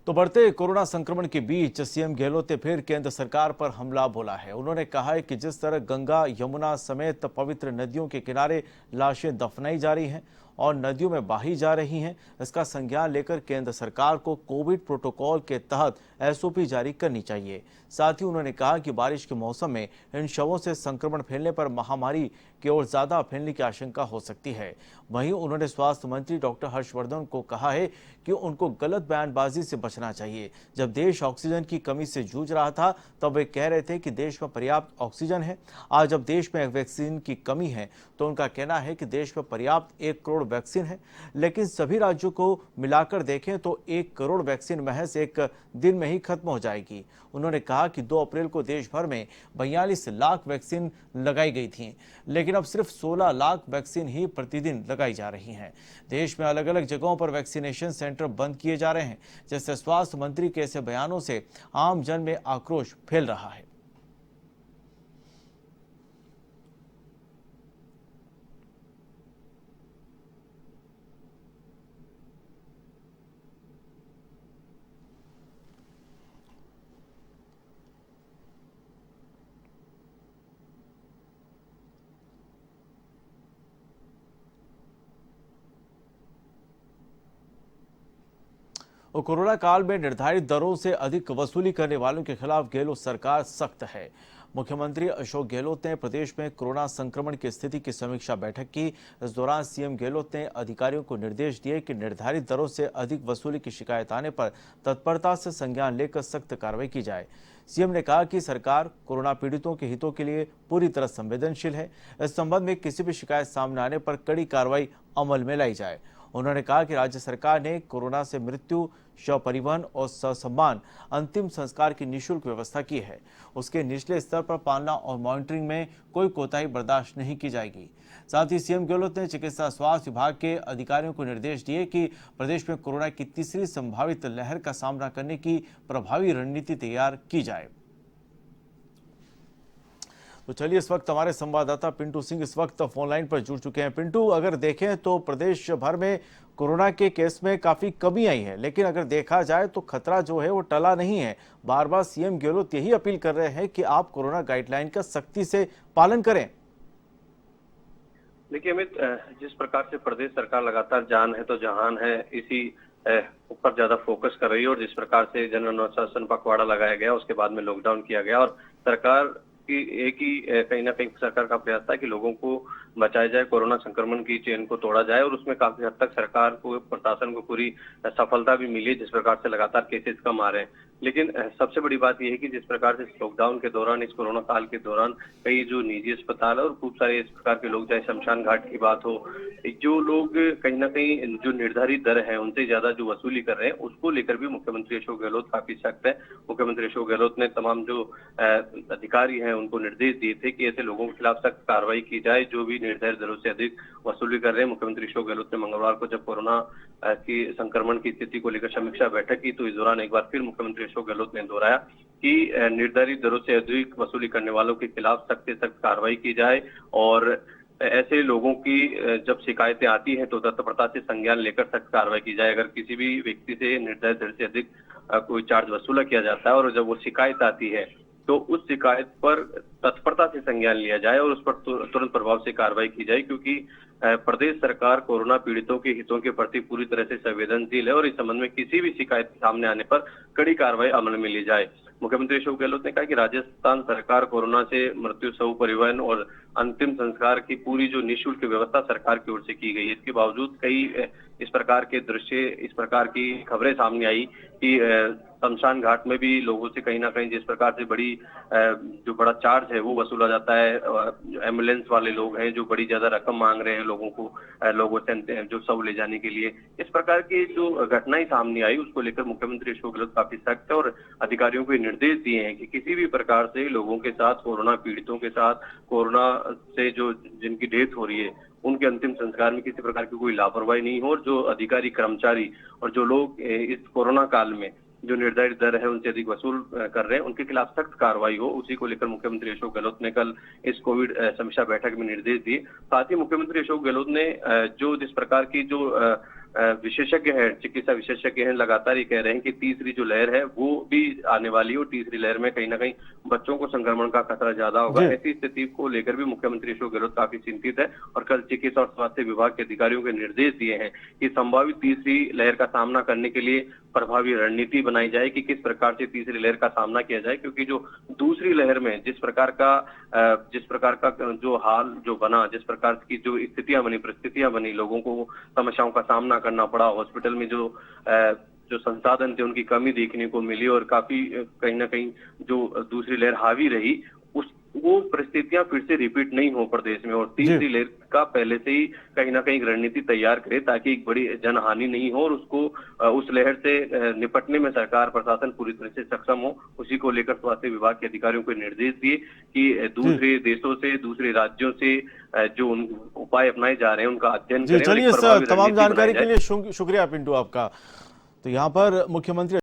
तो बढ़ते कोरोना संक्रमण के बीच सीएम गहलोत ने फिर केंद्र सरकार पर हमला बोला है। उन्होंने कहा है कि जिस तरह गंगा, यमुना समेत पवित्र नदियों के किनारे लाशें दफनाई जा रही हैं और नदियों में बही जा रही हैं, इसका संज्ञान लेकर केंद्र सरकार को कोविड प्रोटोकॉल के तहत एसओपी जारी करनी चाहिए। साथ ही उन्होंने कहा कि बारिश के मौसम में इन शवों से संक्रमण फैलने पर महामारी की ओर ज्यादा फैलने की आशंका हो सकती है। वहीं उन्होंने स्वास्थ्य मंत्री डॉक्टर हर्षवर्धन को कहा है कि उनको गलत बयानबाजी से बचना चाहिए। जब देश ऑक्सीजन की कमी से जूझ रहा था तब वे कह रहे थे कि देश में पर्याप्त ऑक्सीजन है। आज जब देश में वैक्सीन की कमी है तो उनका कहना है कि देश में पर्याप्त 1 करोड़ वैक्सीन है, लेकिन सभी राज्यों को मिलाकर देखें तो 1 करोड़ वैक्सीन महज एक दिन में ही खत्म हो जाएगी। उन्होंने कहा कि 2 अप्रैल को देश भर में 42 लाख वैक्सीन लगाई गई थी, लेकिन अब सिर्फ 16 लाख वैक्सीन ही प्रतिदिन लगाई जा रही हैं। देश में अलग अलग जगहों पर वैक्सीनेशन सेंटर बंद किए जा रहे हैं, जिससे स्वास्थ्य मंत्री के ऐसे बयानों से आम जन में आक्रोश फैल रहा है। और कोरोना काल में निर्धारित दरों से अधिक वसूली करने वालों के खिलाफ गहलोत सरकार सख्त है। मुख्यमंत्री अशोक गहलोत ने प्रदेश में कोरोना संक्रमण की स्थिति की समीक्षा बैठक की। इस दौरान सीएम गहलोत ने अधिकारियों को निर्देश दिए कि निर्धारित दरों से अधिक वसूली की शिकायत आने पर तत्परता से संज्ञान लेकर सख्त कार्रवाई की जाए। सीएम ने कहा कि सरकार कोरोना पीड़ितों के हितों के लिए पूरी तरह संवेदनशील है। इस संबंध में किसी भी शिकायत सामने आने पर कड़ी कार्रवाई अमल में लाई जाए। उन्होंने कहा कि राज्य सरकार ने कोरोना से मृत्यु, शव परिवहन और ससम्मान अंतिम संस्कार की निःशुल्क व्यवस्था की है। उसके निचले स्तर पर पालना और मॉनिटरिंग में कोई कोताही बर्दाश्त नहीं की जाएगी। साथ ही सीएम गहलोत ने चिकित्सा स्वास्थ्य विभाग के अधिकारियों को निर्देश दिए कि प्रदेश में कोरोना की तीसरी संभावित लहर का सामना करने की प्रभावी रणनीति तैयार की जाए। तो चलिए, इस वक्त हमारे संवाददाता पिंटू सिंह इस वक्त फोन लाइन पर जुड़ चुके हैं। पिंटू, अगर देखें तो प्रदेश भर में कोरोना के केस में काफी कमी आई है, लेकिन अगर देखा जाए तो खतरा जो है वो टला नहीं है। बार बार सीएम गहलोत यही अपील कर रहे हैं कि आप कोरोना गाइडलाइन का सख्ती से पालन करें। देखिए अमित, जिस प्रकार से प्रदेश सरकार लगातार जान है तो जहान है इसी ऊपर ज्यादा फोकस कर रही है, और जिस प्रकार से जन अनुशासन पखवाड़ा लगाया गया, उसके बाद में लॉकडाउन किया गया, और सरकार की एक ही कहीं ना कहीं सरकार का प्रयास था कि लोगों को बचाया जाए, कोरोना संक्रमण की चेन को तोड़ा जाए, और उसमें काफी हद तक सरकार को, प्रशासन को पूरी सफलता भी मिली है, जिस प्रकार से लगातार केसेस कम आ रहे हैं। लेकिन सबसे बड़ी बात यह है कि जिस प्रकार से लॉकडाउन के दौरान, इस कोरोना काल के दौरान कई जो निजी अस्पताल और खूब सारे इस प्रकार के लोग, चाहे शमशान घाट की बात हो, जो लोग कहीं ना कहीं जो निर्धारित दर है उनसे ज्यादा जो वसूली कर रहे हैं, उसको लेकर भी मुख्यमंत्री अशोक गहलोत काफी सख्त है। मुख्यमंत्री अशोक गहलोत ने तमाम जो अधिकारी हैं उनको निर्देश दिए थे कि ऐसे लोगों के खिलाफ सख्त कार्रवाई की जाए जो भी निर्धारित दरों से अधिक वसूली कर रहे हैं। मुख्यमंत्री अशोक गहलोत ने मंगलवार को जब कोरोना की संक्रमण की स्थिति को लेकर समीक्षा बैठक की, तो इस दौरान एक बार फिर मुख्यमंत्री अशोक गहलोत ने दोहराया कि निर्धारित दरों से अधिक वसूली करने वालों के खिलाफ सख्त से सख्त कार्रवाई की जाए, और ऐसे लोगों की जब शिकायतें आती हैं तो तत्परता से संज्ञान लेकर सख्त कार्रवाई की जाए। अगर किसी भी व्यक्ति से निर्धारित दर से अधिक कोई चार्ज वसूला किया जाता है और जब वो शिकायत आती है तो उस शिकायत पर तत्परता से संज्ञान लिया जाए और उस पर तुरंत प्रभाव से कार्रवाई की जाए, क्योंकि प्रदेश सरकार कोरोना पीड़ितों के हितों के प्रति पूरी तरह से संवेदनशील है, और इस संबंध में किसी भी शिकायत सामने आने पर कड़ी कार्रवाई अमल में ली जाए। मुख्यमंत्री अशोक गहलोत ने कहा कि राजस्थान सरकार कोरोना से मृत्यु, शव परिवहन और अंतिम संस्कार की पूरी जो निःशुल्क व्यवस्था सरकार की ओर से की गई है। इसके बावजूद कई इस प्रकार के दृश्य, इस प्रकार की खबरें सामने आई कि शमशान घाट में भी लोगों से कहीं ना कहीं जिस प्रकार से जो बड़ा चार्ज है वो वसूला जाता है। एम्बुलेंस वाले लोग हैं जो बड़ी ज्यादा रकम मांग रहे हैं लोगों से जो शव ले जाने के लिए। इस प्रकार की जो घटनाएं सामने आई उसको लेकर मुख्यमंत्री अशोक गहलोत काफी सख्त है, और अधिकारियों को निर्देश दिए हैं कि किसी भी प्रकार से लोगों के साथ, कोरोना पीड़ितों के साथ, कोरोना से जो जिनकी डेथ हो रही है उनके अंतिम संस्कार में किसी प्रकार की कोई लापरवाही नहीं हो, और जो अधिकारी, कर्मचारी और जो लोग इस कोरोना काल में जो निर्धारित दर है उनसे अधिक वसूल कर रहे हैं उनके खिलाफ सख्त कार्रवाई हो। उसी को लेकर मुख्यमंत्री अशोक गहलोत ने कल इस कोविड समीक्षा बैठक में निर्देश दिए। साथ ही मुख्यमंत्री अशोक गहलोत ने जो जिस प्रकार की जो विशेषज्ञ हैं, चिकित्सा विशेषज्ञ हैं, लगातार ये कह रहे हैं कि तीसरी जो लहर है वो भी आने वाली है और तीसरी लहर में कहीं ना कहीं बच्चों को संक्रमण का खतरा ज्यादा होगा। जी। ऐसी स्थिति को लेकर भी मुख्यमंत्री अशोक गहलोत काफी चिंतित है और कल चिकित्सा और स्वास्थ्य विभाग के अधिकारियों को निर्देश दिए हैं कि संभावित तीसरी लहर का सामना करने के लिए प्रभावी रणनीति बनाई जाए कि किस प्रकार से तीसरी लहर का सामना किया जाए, क्योंकि जो दूसरी लहर में जिस प्रकार का जो हाल जो बना, जिस प्रकार की जो स्थितियां बनी, परिस्थितियां बनी, लोगों को समस्याओं का सामना करना पड़ा, हॉस्पिटल में जो संसाधन थे उनकी कमी देखने को मिली और काफी कहीं ना कहीं जो दूसरी लहर हावी रही, उस वो परिस्थितियां फिर से रिपीट नहीं हो प्रदेश में। और तीसरी लहर का पहले से ही कहीं ना कहीं रणनीति तैयार करे ताकि एक बड़ी जनहानि नहीं हो और उसको उस लहर से निपटने में सरकार प्रशासन पूरी तरह से सक्षम हो। उसी को लेकर स्वास्थ्य विभाग के अधिकारियों को निर्देश दिए कि दूसरे देशों से, दूसरे राज्यों से जो उपाय अपनाए जा रहे हैं उनका अध्ययन जी, करें और एक चलिए, प्रभावी तमाम रणनीति बनाई जानकारी के जाए। लिए शुक्रिया पिंटू आपका। तो यहाँ पर मुख्यमंत्री